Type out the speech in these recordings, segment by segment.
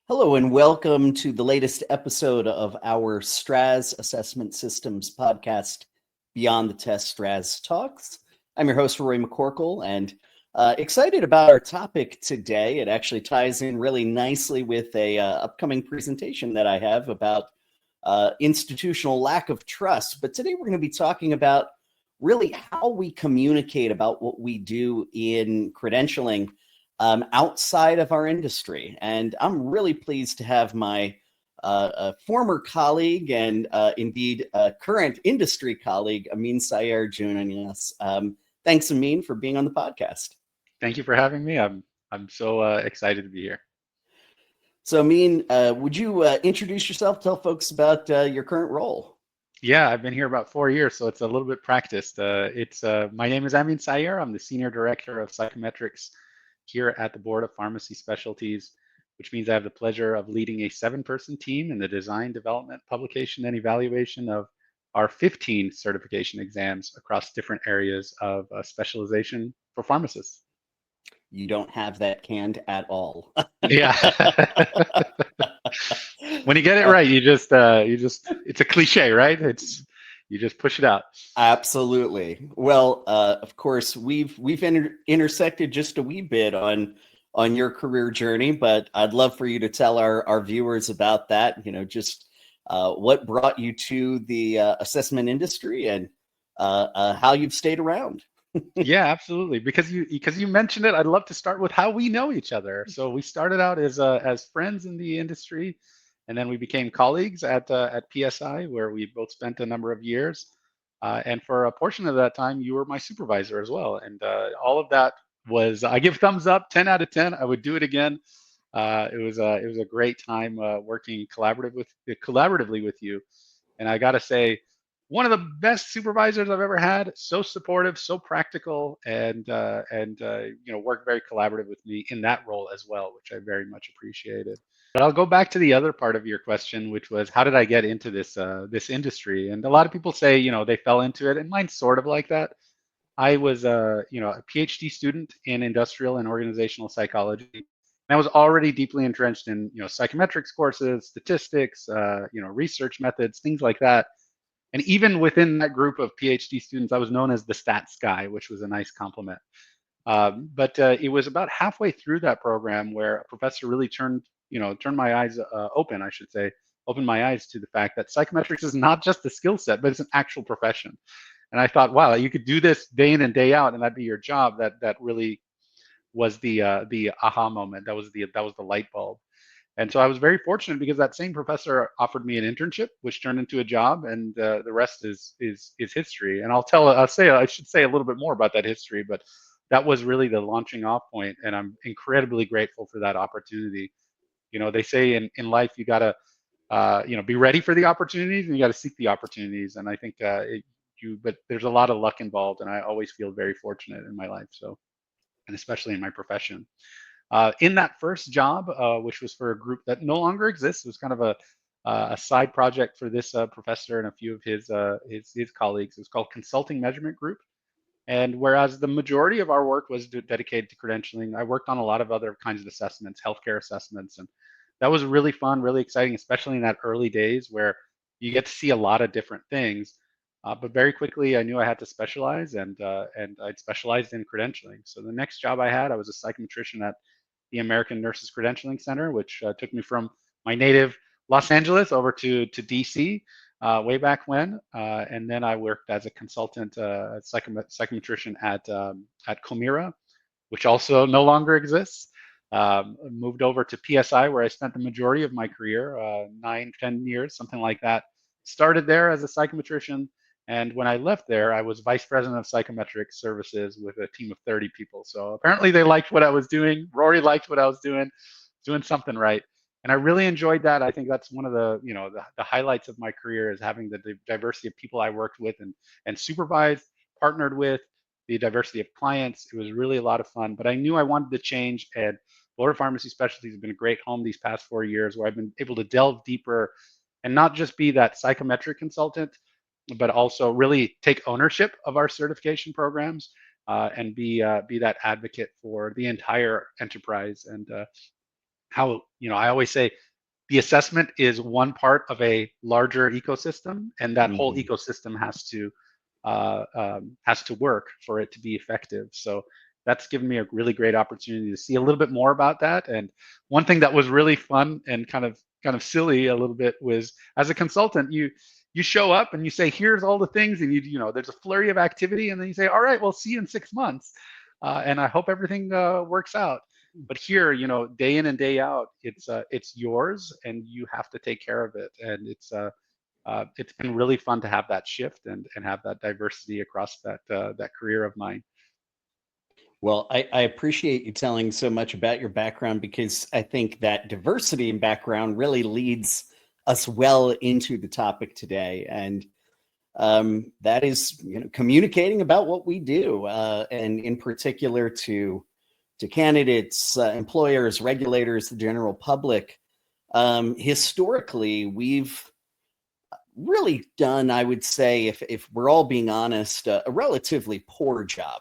Hello and welcome to the latest episode of our Strasz Assessment Systems podcast, Beyond the Test Strasz Talks. I'm your host, Rory McCorkle, and excited about our topic today. It actually ties in really nicely with a upcoming presentation that I have about institutional lack of trust. But today we're going to be talking about really how we communicate about what we do in credentialing outside of our industry. And I'm really pleased to have my former colleague and indeed current industry colleague, Amin Saiar, joining us. Thanks, Amin, for being on the podcast. Thank you for having me. I'm so excited to be here. So, Amin, would you introduce yourself, tell folks about your current role? Yeah, I've been here about 4 years, so it's a little bit practiced. My name is Amin Saiar. I'm the Senior Director of Psychometrics here at the Board of Pharmacy Specialties, which means I have the pleasure of leading a 7-person team in the design, development, publication, and evaluation of our 15 certification exams across different areas of specialization for pharmacists. You don't have that canned at all. Yeah. When you get it right, it's a cliche, right? You just push it out. Absolutely. Well, of course, we've intersected just a wee bit on your career journey, but I'd love for you to tell our viewers about that. Just what brought you to the assessment industry and how you've stayed around. Yeah, absolutely. Because you mentioned it, I'd love to start with how we know each other. So we started out as friends in the industry, and then we became colleagues at PSI, where we both spent a number of years. And for a portion of that time, you were my supervisor as well. And all of that I give thumbs up, 10 out of 10. I would do it again. It was a great time working collaboratively with you. And I got to say, one of the best supervisors I've ever had. So supportive, so practical, and worked very collaborative with me in that role as well, which I very much appreciated. But I'll go back to the other part of your question, which was how did I get into this industry? And a lot of people say they fell into it, and mine's sort of like that. I was a PhD student in industrial and organizational psychology. And I was already deeply entrenched in psychometrics courses, statistics, research methods, things like that. And even within that group of PhD students, I was known as the stats guy, which was a nice compliment. But it was about halfway through that program where a professor really turned my eyes open, I should say, opened my eyes to the fact that psychometrics is not just a skill set, but it's an actual profession. And I thought, wow, you could do this day in and day out, and that'd be your job. That really was the aha moment. That was the light bulb. And so I was very fortunate because that same professor offered me an internship, which turned into a job, and the rest is history. And I should say a little bit more about that history, but that was really the launching off point, and I'm incredibly grateful for that opportunity. They say in life you gotta be ready for the opportunities, and you gotta seek the opportunities. And I think but there's a lot of luck involved, and I always feel very fortunate in my life. So, and especially in my profession. In that first job, which was for a group that no longer exists, it was kind of a side project for this professor and a few of his colleagues. It was called Consulting Measurement Group. And whereas the majority of our work was dedicated to credentialing, I worked on a lot of other kinds of assessments, healthcare assessments, and that was really fun, really exciting, especially in that early days where you get to see a lot of different things. But very quickly, I knew I had to specialize, and I'd specialized in credentialing. So the next job I had, I was a psychometrician at the American Nurses Credentialing Center, which took me from my native Los Angeles over to DC way back when. And then I worked as a consultant psychometrician at Comira, which also no longer exists. Moved over to PSI, where I spent the majority of my career, 9, 10 years, something like that. Started there as a psychometrician. And when I left there, I was vice president of psychometric services with a team of 30 people. So apparently they liked what I was doing. Rory liked what I was doing something right. And I really enjoyed that. I think that's one of the highlights of my career is having the diversity of people I worked with and supervised, partnered with, the diversity of clients. It was really a lot of fun, but I knew I wanted to change. And Board of Pharmacy Specialties has been a great home these past 4 years where I've been able to delve deeper and not just be that psychometric consultant, but also really take ownership of our certification programs and be that advocate for the entire enterprise. And how, I always say the assessment is one part of a larger ecosystem, and that whole Mhm. ecosystem has to work for it to be effective. So that's given me a really great opportunity to see a little bit more about that. And one thing that was really fun and kind of silly a little bit was, as a consultant, you show up and you say, here's all the things, and there's a flurry of activity, and then you say, all right, we'll see you in 6 months, and I hope everything works out. But here, day in and day out, it's yours, and you have to take care of it. And it's been really fun to have that shift and have that diversity across that career of mine. Well, I appreciate you telling so much about your background, because I think that diversity in background really leads us well into the topic today. And that is, communicating about what we do, and in particular to candidates, employers, regulators, the general public. Historically, we've really done, I would say, if we're all being honest, a relatively poor job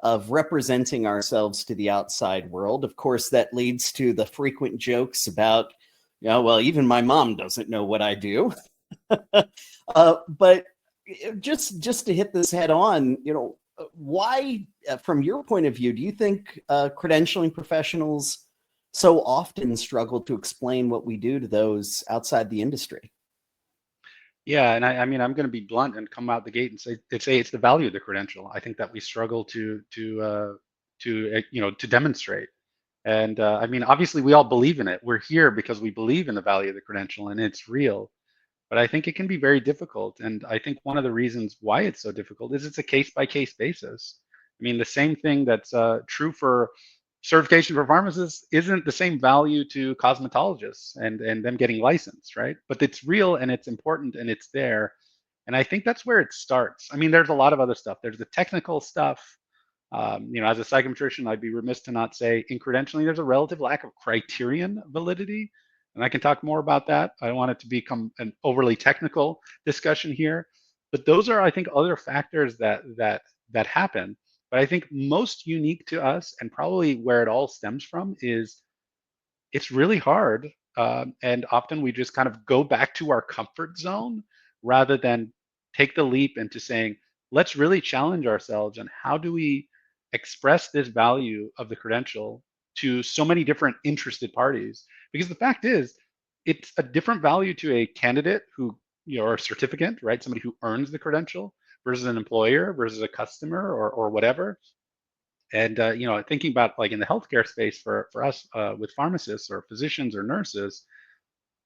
of representing ourselves to the outside world. Of course, that leads to the frequent jokes about, well, even my mom doesn't know what I do. But just to hit this head on, why, from your point of view, do you think credentialing professionals so often struggle to explain what we do to those outside the industry? Yeah, and I mean, I'm going to be blunt and come out the gate and say it's the value of the credential. I think that we struggle to demonstrate. And I mean, obviously, we all believe in it. We're here because we believe in the value of the credential, and it's real. But I think it can be very difficult. And I think one of the reasons why it's so difficult is it's a case by case basis. I mean, the same thing that's true for certification for pharmacists isn't the same value to cosmetologists and them getting licensed, right? But it's real and it's important and it's there. And I think that's where it starts. I mean, there's a lot of other stuff. There's the technical stuff. As a psychometrician, I'd be remiss to not say in credentialing, there's a relative lack of criterion validity. And I can talk more about that. I don't want it to become an overly technical discussion here. But those are, I think, other factors that happen. But I think most unique to us, and probably where it all stems from, is it's really hard. And often we just kind of go back to our comfort zone rather than take the leap into saying, let's really challenge ourselves. And how do we express this value of the credential to so many different interested parties? Because the fact is, it's a different value to a candidate who, or a certificant, right? Somebody who earns the credential versus an employer versus a customer or whatever. And thinking about like in the healthcare space for us with pharmacists or physicians or nurses,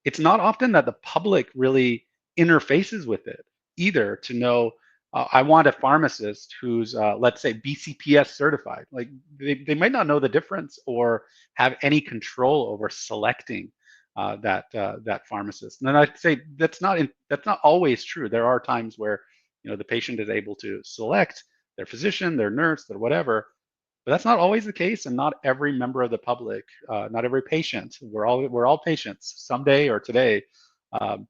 it's not often that the public really interfaces with it either to know. I want a pharmacist who's, let's say, BCPS certified. Like they might not know the difference or have any control over selecting that pharmacist. And I'd say that's not always true. There are times where the patient is able to select their physician, their nurse, their whatever, but that's not always the case, and not every member of the public, not every patient. We're all patients someday or today. Um,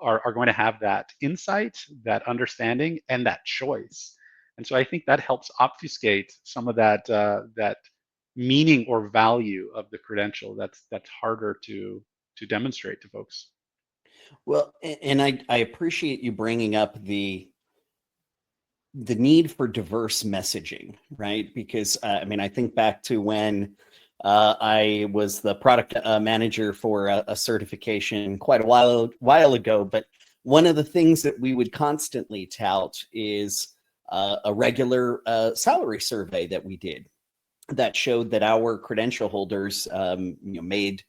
are going to have that insight, that understanding, and that choice. And so I think that helps obfuscate some of that meaning or value of the credential. That's harder to demonstrate to folks. Well, and I appreciate you bringing up the need for diverse messaging, right? Because I mean, I think back to when I was the product manager for a certification quite a while ago. But one of the things that we would constantly tout is a regular salary survey that we did that showed that our credential holders made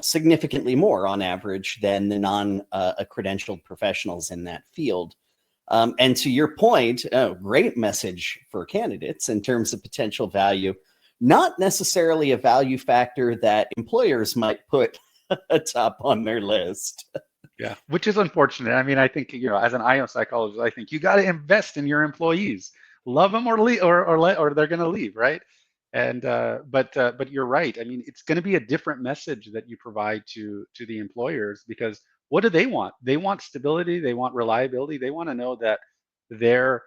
significantly more on average than the non-credentialed professionals in that field. And to your point, great message for candidates in terms of potential value, not necessarily a value factor that employers might put atop on their list. Yeah, which is unfortunate. I mean, I think as an IO psychologist, I think you got to invest in your employees, love them or leave, or they're going to leave, right? And but you're right. I mean, it's going to be a different message that you provide to the employers, because what do they want? They want stability. They want reliability. They want to know that their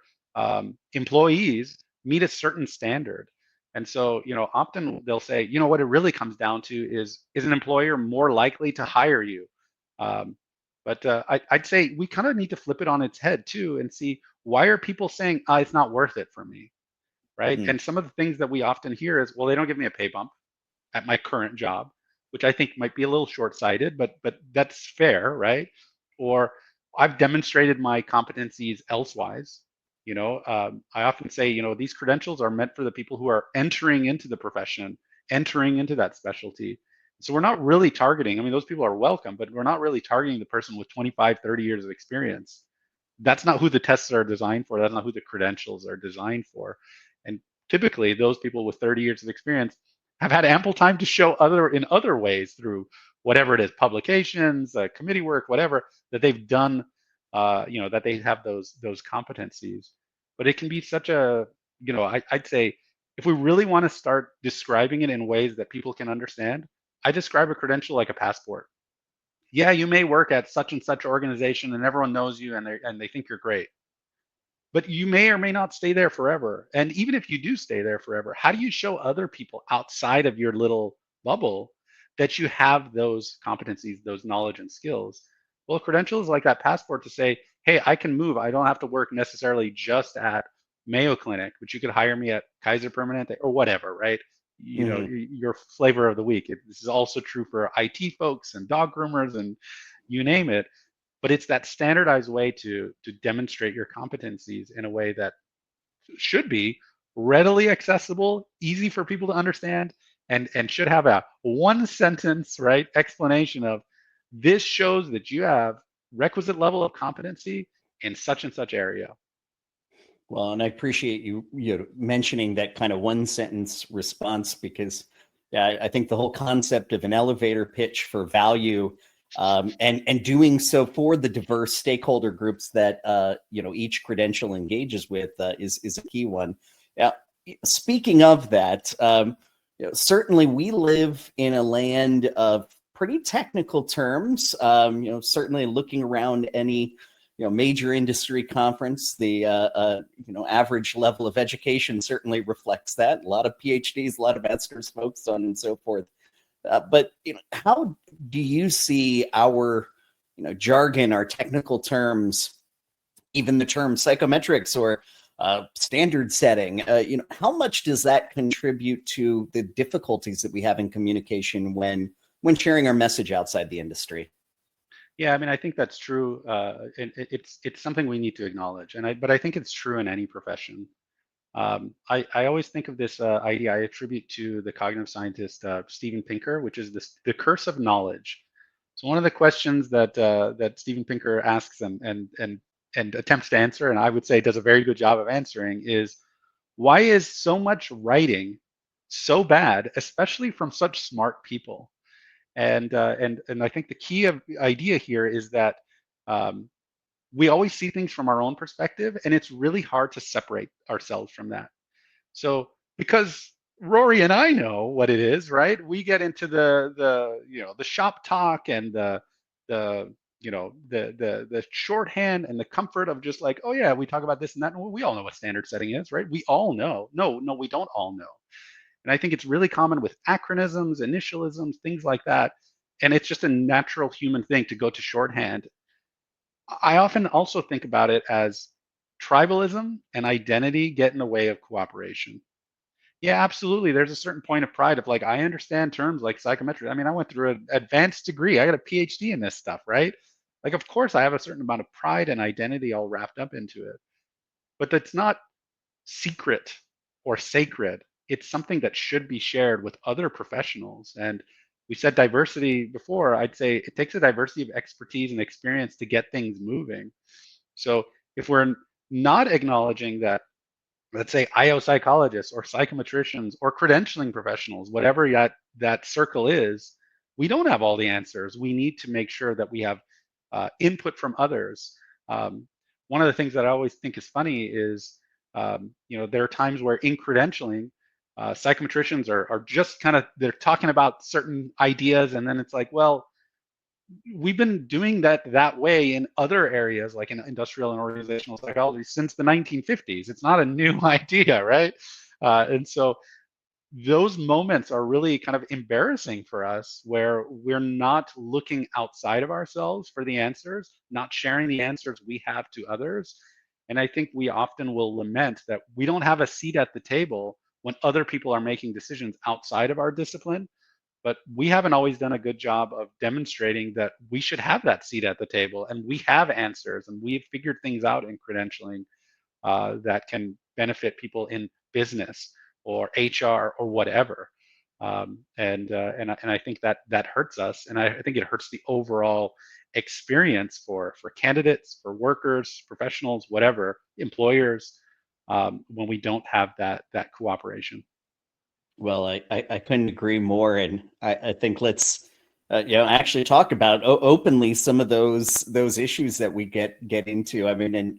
employees meet a certain standard. And so, often they'll say, what it really comes down to is an employer more likely to hire you? Um, but I'd say we kind of need to flip it on its head too and see, why are people saying, it's not worth it for me, right? Mm, And some of the things that we often hear is, well, they don't give me a pay bump at my current job, which I think might be a little short-sighted, but that's fair, right? Or I've demonstrated my competencies elsewise. I often say, these credentials are meant for the people who are entering into the profession, entering into that specialty. So we're not really targeting, I mean, those people are welcome, but we're not really targeting the person with 25, 30 years of experience. That's not who the tests are designed for. That's not who the credentials are designed for. And typically, those people with 30 years of experience have had ample time to show in other ways through whatever it is, publications, committee work, whatever, that they've done, that they have those competencies. But it can be such a, I'd say, if we really want to start describing it in ways that people can understand, I describe a credential like a passport. Yeah, you may work at such and such organization and everyone knows you and they think you're great, but you may or may not stay there forever. And even if you do stay there forever, how do you show other people outside of your little bubble that you have those competencies, those knowledge and skills? Well, credentials like that passport to say, hey, I can move. I don't have to work necessarily just at Mayo Clinic, but you could hire me at Kaiser Permanente or whatever, right? mhm. Your flavor of the week. This is also true for IT folks and dog groomers and you name it. But it's that standardized way to demonstrate your competencies in a way that should be readily accessible, easy for people to understand, and should have a one sentence, right, explanation of, this shows that you have requisite level of competency in such and such area. Well, and I appreciate you mentioning that kind of one sentence response, because yeah, I think the whole concept of an elevator pitch for value, and doing so for the diverse stakeholder groups that each credential engages with, is a key one. Yeah. Speaking of that, certainly we live in a land of pretty technical terms. Certainly looking around any major industry conference, the average level of education certainly reflects that. A lot of PhDs, a lot of master's folks, so on and so forth. But how do you see our jargon, our technical terms, even the term psychometrics or standard setting? How much does that contribute to the difficulties that we have in communication when sharing our message outside the industry? Yeah, I mean, I think that's true. And it's something we need to acknowledge, but I think it's true in any profession. I always think of this idea I attribute to the cognitive scientist Steven Pinker, which is the curse of knowledge. So one of the questions that Steven Pinker asks and attempts to answer, and I would say does a very good job of answering, is, why is so much writing so bad, especially from such smart people? And I think the key of idea here is that um, we always see things from our own perspective, and it's really hard to separate ourselves from that. So because Rory and I know what it is, right? We get into the shop talk and the shorthand and the comfort of just like, oh yeah, we talk about this and that, and we all know what standard setting is, right? We all know. No, we don't all know. And I think it's really common with acronyms, initialisms, things like that. And it's just a natural human thing to go to shorthand. I often also think about it as tribalism and identity get in the way of cooperation. Yeah, absolutely. There's a certain point of pride of like, I understand terms like psychometric. I mean, I went through an advanced degree. I got a PhD in this stuff, right? Like, of course, I have a certain amount of pride and identity all wrapped up into it. But that's not secret or sacred. It's something that should be shared with other professionals. And we said diversity before. I'd say it takes a diversity of expertise and experience to get things moving. So if we're not acknowledging that, let's say IO psychologists or psychometricians or credentialing professionals, whatever that circle is, we don't have all the answers. We need to make sure that we have input from others. One of the things that I always think is funny is, there are times where in credentialing, psychometricians are just kind of, they're talking about certain ideas, and then it's like, well, we've been doing that way in other areas, like in industrial and organizational psychology, since the 1950s. It's not a new idea, right? And so those moments are really kind of embarrassing for us, where we're not looking outside of ourselves for the answers, not sharing the answers we have to others. And I think we often will lament that we don't have a seat at the table when other people are making decisions outside of our discipline. But we haven't always done a good job of demonstrating that we should have that seat at the table, and we have answers, and we've figured things out in credentialing that can benefit people in business or HR or whatever. And I think that that hurts us, and I think it hurts the overall experience for candidates, for workers, professionals, whatever, employers, when we don't have that cooperation. Well, I couldn't agree more, and I think let's actually talk about openly some of those issues that we get into. I mean, and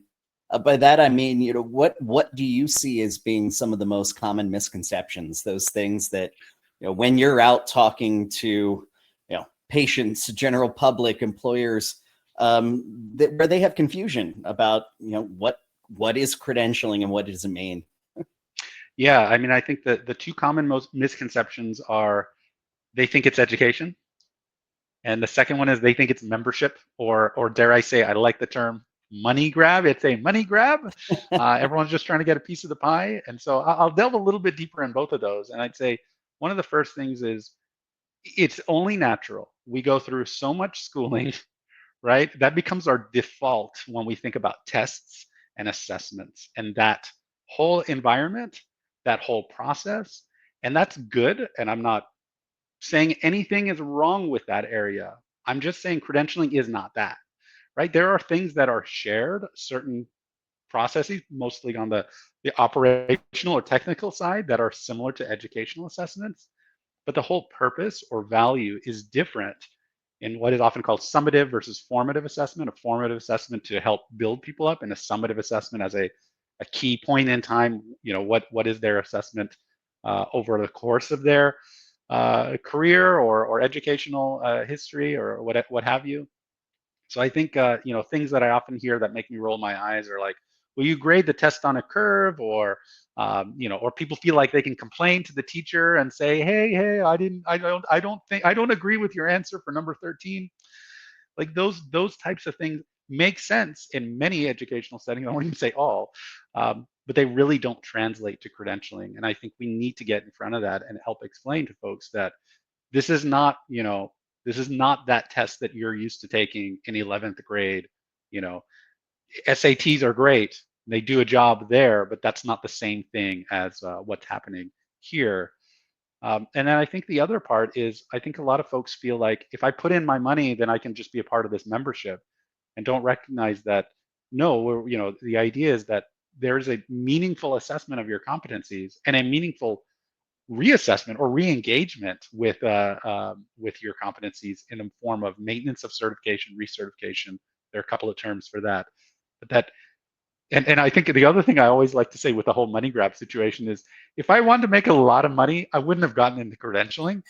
by that I mean, what do you see as being some of the most common misconceptions? Those things that when you're out talking to patients, general public, employers, where they have confusion about what is credentialing and what does it mean. Yeah, I mean, I think that the two common most misconceptions are they think it's education, and the second one is they think it's membership, or dare I say, I like the term money grab. It's a money grab. Everyone's just trying to get a piece of the pie, and so I'll delve a little bit deeper in both of those. And I'd say one of the first things is it's only natural. We go through so much schooling, right? That becomes our default when we think about tests and assessments and that whole environment, that whole process. And that's good. And I'm not saying anything is wrong with that area. I'm just saying credentialing is not that, right? There are things that are shared, certain processes, mostly on the operational or technical side, that are similar to educational assessments. But the whole purpose or value is different in what is often called summative versus formative assessment. A formative assessment to help build people up, and a summative assessment as a key point in time. What is their assessment over the course of their career or educational history or what have you. So I think things that I often hear that make me roll my eyes are like, will you grade the test on a curve, or people feel like they can complain to the teacher and say, hey, I don't agree with your answer for number 13. Like those types of things make sense in many educational settings. I won't even say all, but they really don't translate to credentialing. And I think we need to get in front of that and help explain to folks that this is not, this is not that test that you're used to taking in 11th grade. You know, SATs are great. They do a job there, but that's not the same thing as what's happening here. And then I think the other part is I think a lot of folks feel like if I put in my money, then I can just be a part of this membership, and don't recognize that no, the idea is that there's a meaningful assessment of your competencies and a meaningful reassessment or re-engagement with your competencies in the form of maintenance of certification, recertification. There are a couple of terms for that, but that and I think the other thing I always like to say with the whole money grab situation is if I wanted to make a lot of money, I wouldn't have gotten into credentialing.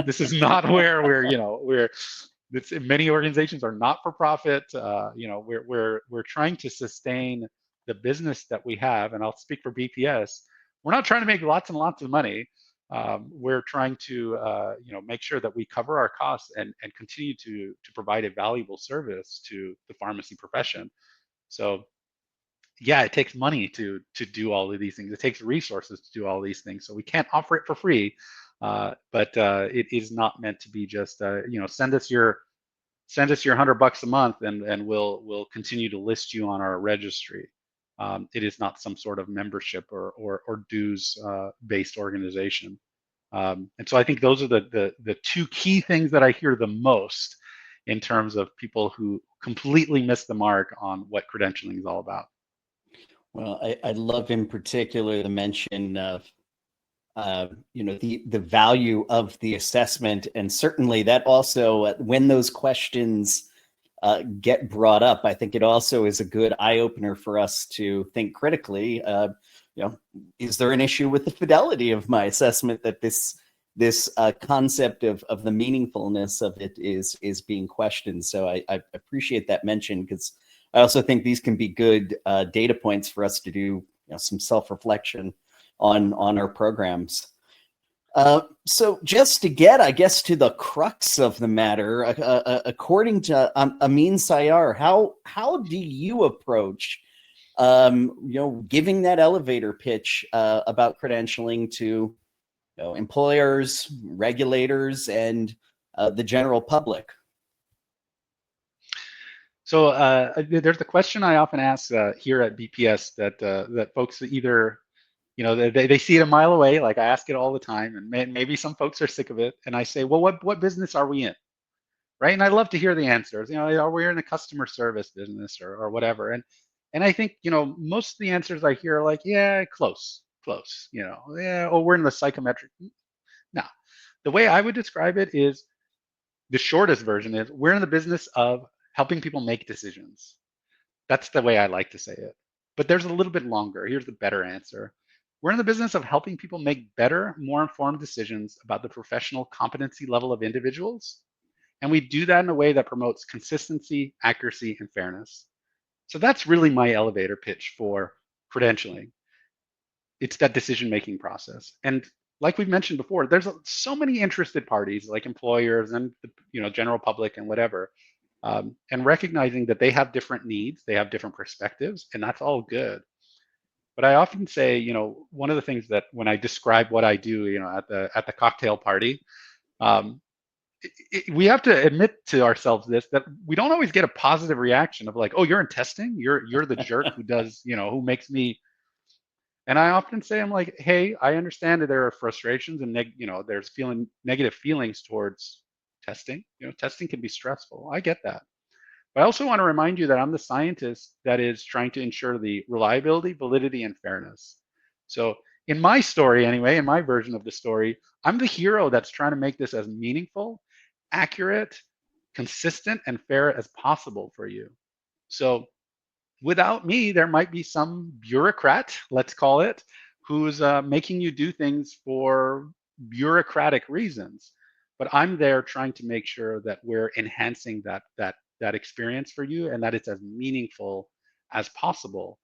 This is not where many organizations are not for profit. We're trying to sustain the business that we have, and I'll speak for BPS. We're not trying to make lots and lots of money. We're trying to make sure that we cover our costs and continue to provide a valuable service to the pharmacy profession. So yeah, it takes money to do all of these things. It takes resources to do all these things. So we can't offer it for free, but it is not meant to be just send us your $100 a month and we'll continue to list you on our registry. It is not some sort of membership or dues based organization. And so I think those are the two key things that I hear the most in terms of people who completely miss the mark on what credentialing is all about. Well, I love in particular the mention of the value of the assessment, and certainly that also when those questions get brought up, I think it also is a good eye opener for us to think critically. Is there an issue with the fidelity of my assessment that this concept of the meaningfulness of it is being questioned? So I appreciate that mention, because I also think these can be good data points for us to do some self-reflection on our programs. So just to get, I guess, to the crux of the matter, according to Amin Saiar, how do you approach, giving that elevator pitch about credentialing to employers, regulators, and the general public? So there's the question I often ask here at BPS that folks either, they see it a mile away. Like I ask it all the time, and maybe some folks are sick of it. And I say, well, what business are we in, right? And I love to hear the answers. Are we in a customer service business or whatever? And I think most of the answers I hear are like, yeah, close. Yeah, oh, we're in the psychometric. No, the way I would describe it is the shortest version is we're in the business of helping people make decisions. That's the way I like to say it. But there's a little bit longer. Here's the better answer. We're in the business of helping people make better, more informed decisions about the professional competency level of individuals. And we do that in a way that promotes consistency, accuracy, and fairness. So that's really my elevator pitch for credentialing. It's that decision-making process. And like we've mentioned before, there's so many interested parties like employers and the general public and whatever. And recognizing that they have different needs, they have different perspectives, and that's all good. But I often say, one of the things that when I describe what I do, at the cocktail party, um, we have to admit to ourselves that we don't always get a positive reaction of like, oh, you're in testing, you're the jerk who does, who makes me. And I often say, I'm like, hey, I understand that there are frustrations and there's negative feelings towards testing. Testing can be stressful. I get that. But I also want to remind you that I'm the scientist that is trying to ensure the reliability, validity, and fairness. So in my story, anyway, in my version of the story, I'm the hero that's trying to make this as meaningful, accurate, consistent, and fair as possible for you. So without me, there might be some bureaucrat, let's call it, who's making you do things for bureaucratic reasons. But I'm there trying to make sure that we're enhancing that experience for you and that it's as meaningful as possible.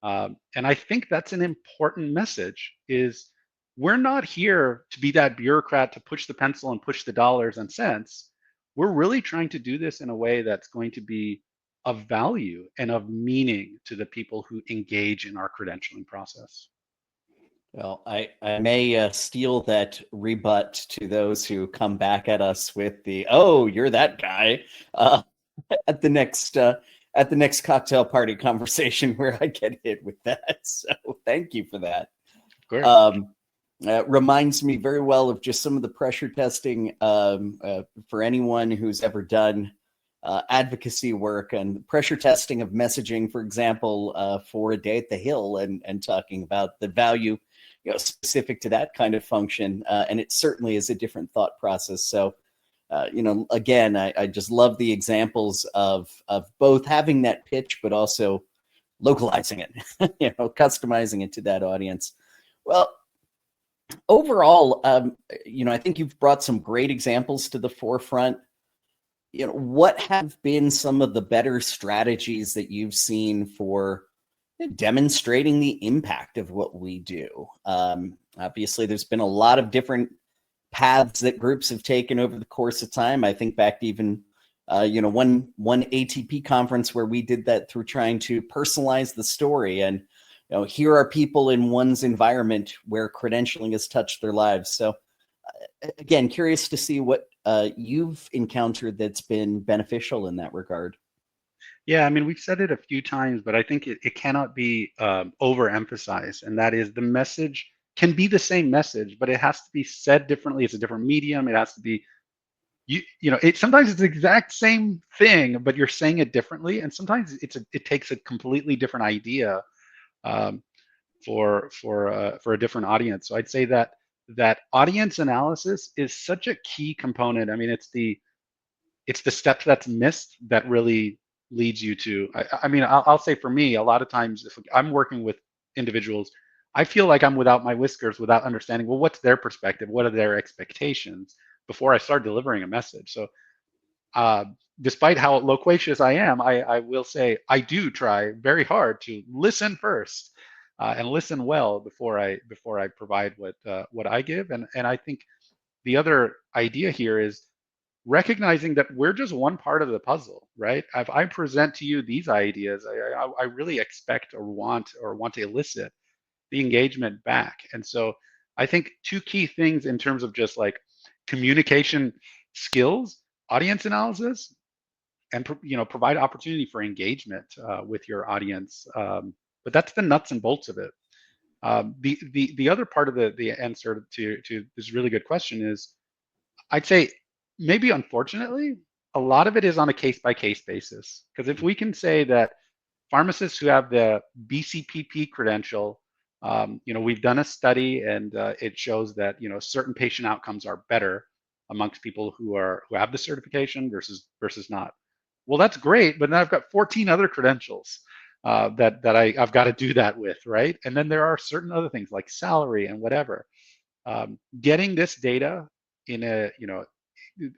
And I think that's an important message is we're not here to be that bureaucrat to push the pencil and push the dollars and cents. We're really trying to do this in a way that's going to be of value and of meaning to the people who engage in our credentialing process. Well, I may steal that rebut to those who come back at us with the "oh, you're that guy" at the next cocktail party conversation where I get hit with that. So thank you for that. Great. Reminds me very well of just some of the pressure testing for anyone who's ever done advocacy work and pressure testing of messaging, for example, for A Day at the Hill, and talking about the value specific to that kind of function. And it certainly is a different thought process. So, again, I just love the examples of both having that pitch, but also localizing it, customizing it to that audience. Well, overall, I think you've brought some great examples to the forefront. What have been some of the better strategies that you've seen for demonstrating the impact of what we do? Obviously, there's been a lot of different paths that groups have taken over the course of time. I think back to even, one ATP conference where we did that through trying to personalize the story. And, here are people in one's environment where credentialing has touched their lives. So again, curious to see what you've encountered that's been beneficial in that regard. Yeah, I mean, we've said it a few times, but I think it cannot be overemphasized. And that is the message can be the same message, but it has to be said differently. It's a different medium. It has to be, sometimes it's the exact same thing, but you're saying it differently. And sometimes it takes a completely different idea um, for a different audience. So I'd say that audience analysis is such a key component. I mean, it's the step that's missed that really leads you to. I mean, I'll say for me, a lot of times if I'm working with individuals, I feel like I'm without my whiskers, without understanding, well, what's their perspective, what are their expectations before I start delivering a message. So despite how loquacious I am, I will say I do try very hard to listen first. and listen well before I provide what I give. And I think the other idea here is recognizing that we're just one part of the puzzle, right? If I present to you these ideas, I really expect or want to elicit the engagement back. And so I think two key things in terms of just like communication skills, audience analysis, and provide opportunity for engagement with your audience. But that's the nuts and bolts of it. The other part of the answer to this really good question is, I'd say maybe unfortunately, a lot of it is on a case by case basis. Because if we can say that pharmacists who have the BCPP credential, we've done a study and it shows that certain patient outcomes are better amongst people who have the certification versus not. Well, that's great, but now I've got 14 other credentials that I've got to do that with, right? And then there are certain other things like salary and whatever. Getting this data in a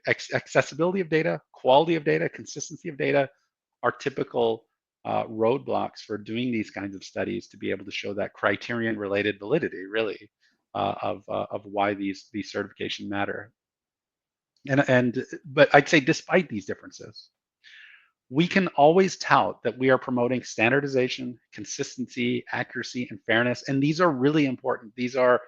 accessibility of data, quality of data, consistency of data are typical roadblocks for doing these kinds of studies to be able to show that criterion related validity, really, of why these certification matter. But I'd say despite these differences, we can always tout that we are promoting standardization, consistency, accuracy, and fairness, and these are really important. These are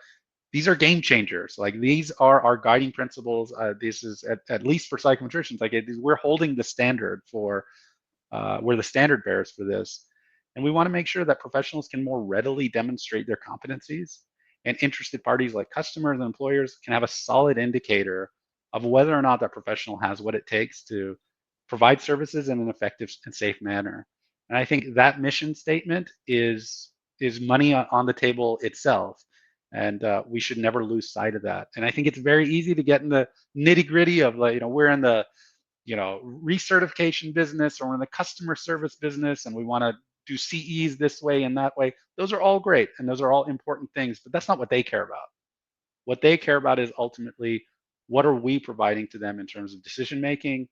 game changers. Like, these are our guiding principles. This is at least for psychometricians. Like, we're holding the standard for we're the standard bearers for this. And we want to make sure that professionals can more readily demonstrate their competencies, and interested parties like customers and employers can have a solid indicator of whether or not that professional has what it takes to provide services in an effective and safe manner. And I think that mission statement is money on the table itself. And we should never lose sight of that. And I think it's very easy to get in the nitty gritty of, like, we're in the recertification business, or we're in the customer service business, and we want to do CEs this way and that way. Those are all great, and those are all important things, but that's not what they care about. What they care about is ultimately, what are we providing to them in terms of decision making,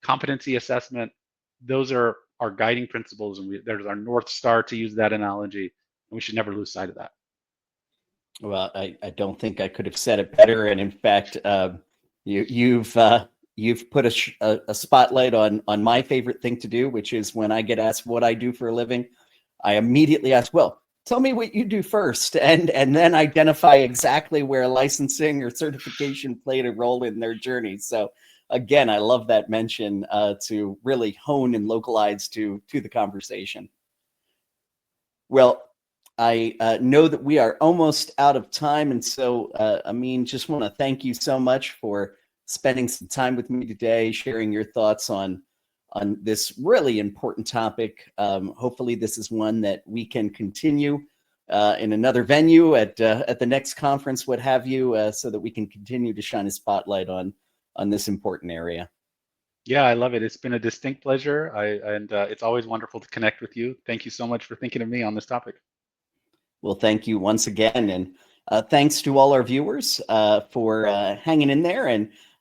competency assessment. Those are our guiding principles, and there's our North Star, to use that analogy, and we should never lose sight of that. Well, I don't think I could have said it better. And in fact, you've put a spotlight on my favorite thing to do, which is when I get asked what I do for a living, I immediately ask, well, tell me what you do first, and then identify exactly where licensing or certification played a role in their journey. So again, I love that mention to really hone and localize to the conversation. Well, I know that we are almost out of time, and so Amin, just want to thank you so much for spending some time with me today, sharing your thoughts on this really important topic. Hopefully, this is one that we can continue in another venue at the next conference, what have you, so that we can continue to shine a spotlight on this important area. Yeah, I love it. It's been a distinct pleasure, and it's always wonderful to connect with you. Thank you so much for thinking of me on this topic. Well, thank you once again, and thanks to all our viewers for hanging in there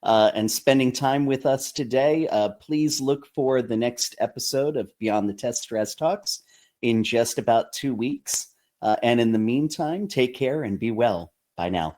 and spending time with us today. Please look for the next episode of Beyond the Test Strasz Talks in just about 2 weeks. And in the meantime, take care and be well. Bye now.